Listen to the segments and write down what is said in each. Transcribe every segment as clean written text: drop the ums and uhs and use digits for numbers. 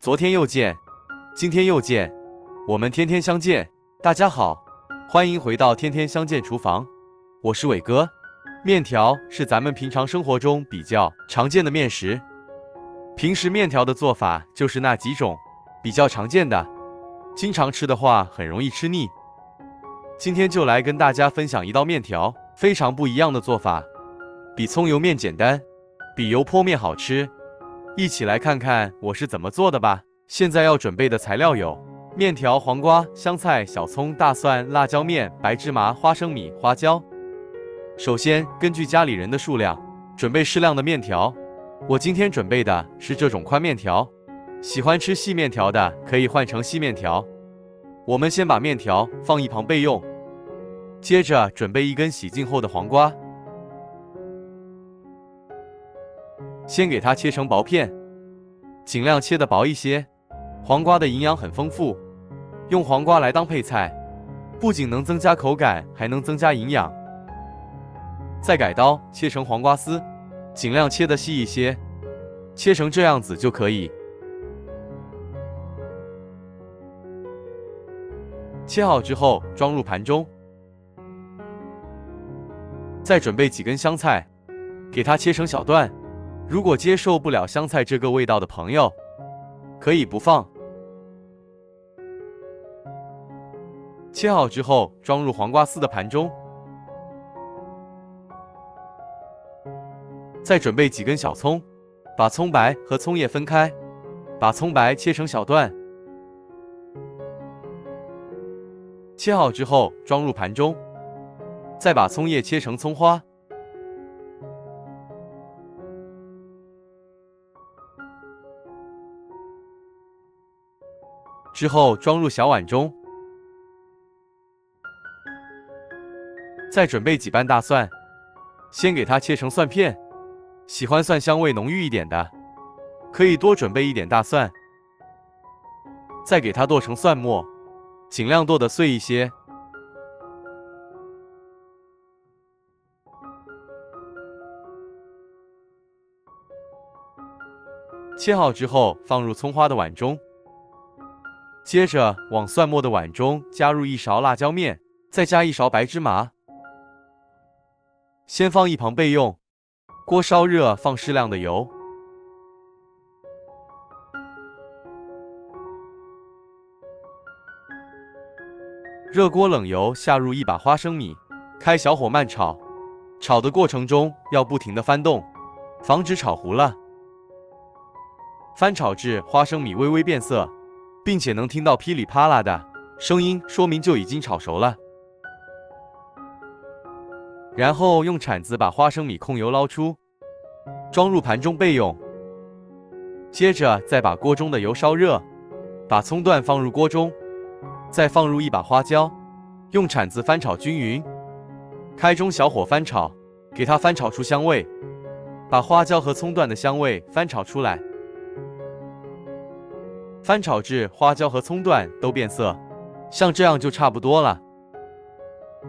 昨天又见，今天又见，我们天天相见。大家好，欢迎回到天天相见厨房，我是伟哥。面条是咱们平常生活中比较常见的面食，平时面条的做法就是那几种比较常见的，经常吃的话很容易吃腻。今天就来跟大家分享一道面条非常不一样的做法，比葱油面简单，比油泼面好吃。一起来看看我是怎么做的吧。现在要准备的材料有面条、黄瓜、香菜、小葱、大蒜、辣椒面、白芝麻、花生米、花椒。首先根据家里人的数量准备适量的面条，我今天准备的是这种宽面条，喜欢吃细面条的可以换成细面条。我们先把面条放一旁备用，接着准备一根洗净后的黄瓜，先给它切成薄片，尽量切得薄一些。黄瓜的营养很丰富，用黄瓜来当配菜，不仅能增加口感，还能增加营养。再改刀切成黄瓜丝，尽量切得细一些，切成这样子就可以。切好之后装入盘中，再准备几根香菜，给它切成小段。如果接受不了香菜这个味道的朋友，可以不放。切好之后装入黄瓜丝的盘中，再准备几根小葱，把葱白和葱叶分开，把葱白切成小段。切好之后装入盘中，再把葱叶切成葱花。之后装入小碗中，再准备几瓣大蒜，先给它切成蒜片。喜欢蒜香味浓郁一点的，可以多准备一点大蒜。再给它剁成蒜末，尽量剁得碎一些。切好之后放入葱花的碗中，接着往蒜末的碗中加入1勺辣椒面，再加1勺白芝麻，先放一旁备用。锅烧热，放适量的油，热锅冷油下入1把花生米，开小火慢炒，炒的过程中要不停地翻动，防止炒糊了。翻炒至花生米微微变色，并且能听到噼里啪啦的声音，说明就已经炒熟了。然后用铲子把花生米控油捞出，装入盘中备用。接着再把锅中的油烧热，把葱段放入锅中，再放入1把花椒，用铲子翻炒均匀，开中小火翻炒，给它翻炒出香味，把花椒和葱段的香味翻炒出来。翻炒至花椒和葱段都变色，像这样就差不多了。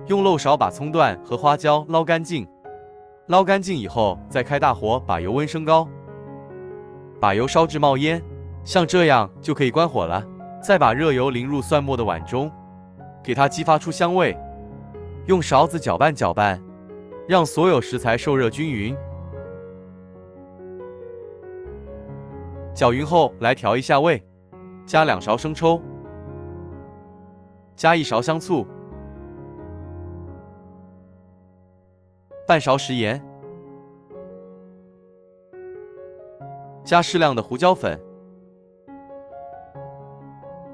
用漏勺把葱段和花椒捞干净，捞干净以后再开大火把油温升高，把油烧至冒烟，像这样就可以关火了。再把热油淋入蒜末的碗中，给它激发出香味，用勺子搅拌搅拌，让所有食材受热均匀。搅匀后来调一下味，加2勺生抽，加1勺香醋，半勺食盐，加适量的胡椒粉，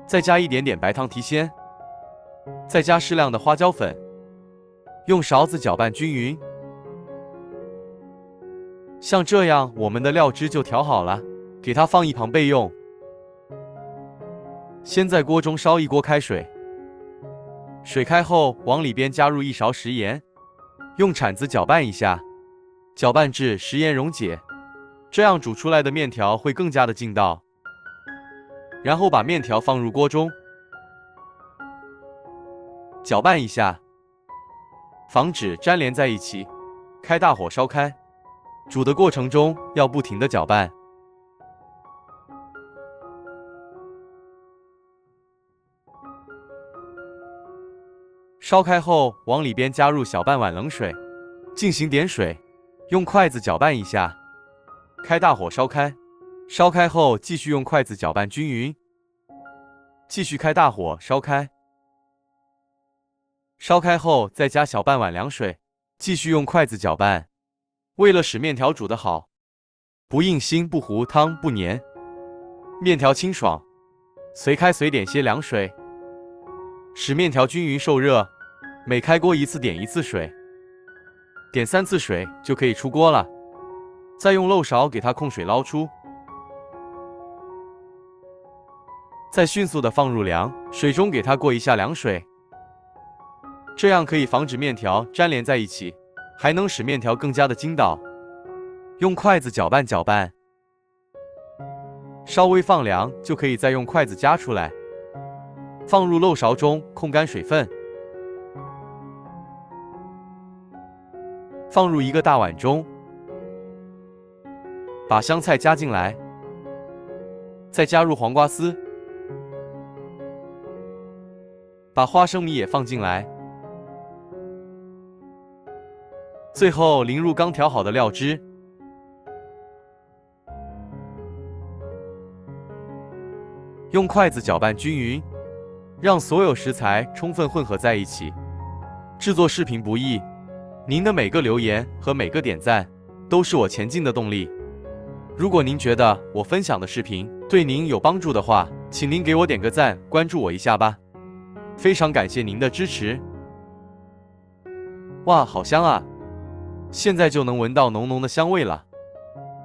再加一点点白糖提鲜，再加适量的花椒粉，用勺子搅拌均匀。像这样我们的料汁就调好了，给它放一旁备用。先在锅中烧一锅开水，水开后往里边加入1勺食盐，用铲子搅拌一下，搅拌至食盐溶解，这样煮出来的面条会更加的劲道。然后把面条放入锅中，搅拌一下，防止粘连在一起，开大火烧开。煮的过程中要不停的搅拌。烧开后，往里边加入小半碗冷水，进行点水，用筷子搅拌一下，开大火烧开。烧开后，继续用筷子搅拌均匀，继续开大火烧开。烧开后，再加小半碗凉水，继续用筷子搅拌。为了使面条煮得好，不硬心不糊汤不粘，面条清爽，随开随点些凉水，使面条均匀受热。每开锅一次点1次水，点3次水就可以出锅了。再用漏勺给它控水捞出，再迅速的放入凉水中给它过一下凉水，这样可以防止面条粘连在一起，还能使面条更加的筋道。用筷子搅拌搅拌，稍微放凉就可以再用筷子夹出来，放入漏勺中控干水分，放入一个大碗中，把香菜加进来，再加入黄瓜丝，把花生米也放进来，最后淋入刚调好的料汁，用筷子搅拌均匀，让所有食材充分混合在一起。制作视频不易，您的每个留言和每个点赞都是我前进的动力。如果您觉得我分享的视频对您有帮助的话，请您给我点个赞，关注我一下吧。非常感谢您的支持。哇，好香啊！现在就能闻到浓浓的香味了，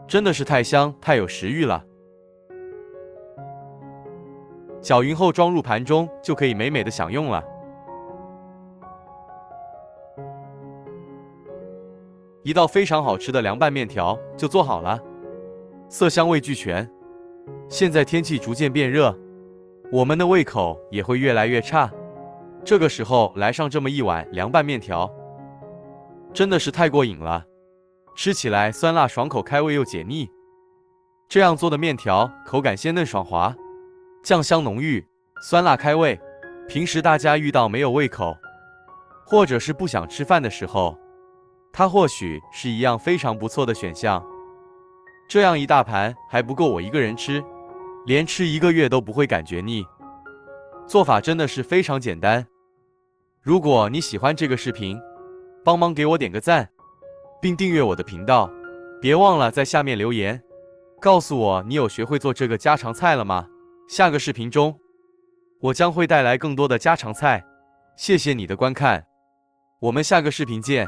真的是太香，太有食欲了。搅匀后装入盘中，就可以美美的享用了。一道非常好吃的凉拌面条就做好了，色香味俱全。现在天气逐渐变热，我们的胃口也会越来越差，这个时候来上这么一碗凉拌面条，真的是太过瘾了，吃起来酸辣爽口，开胃又解腻。这样做的面条口感鲜嫩爽滑，酱香浓郁，酸辣开胃。平时大家遇到没有胃口，或者是不想吃饭的时候，它或许是一样非常不错的选项。这样一大盘还不够我一个人吃，连吃1个月都不会感觉腻。做法真的是非常简单。如果你喜欢这个视频，帮忙给我点个赞，并订阅我的频道。别忘了在下面留言，告诉我你有学会做这个家常菜了吗？下个视频中，我将会带来更多的家常菜。谢谢你的观看，我们下个视频见。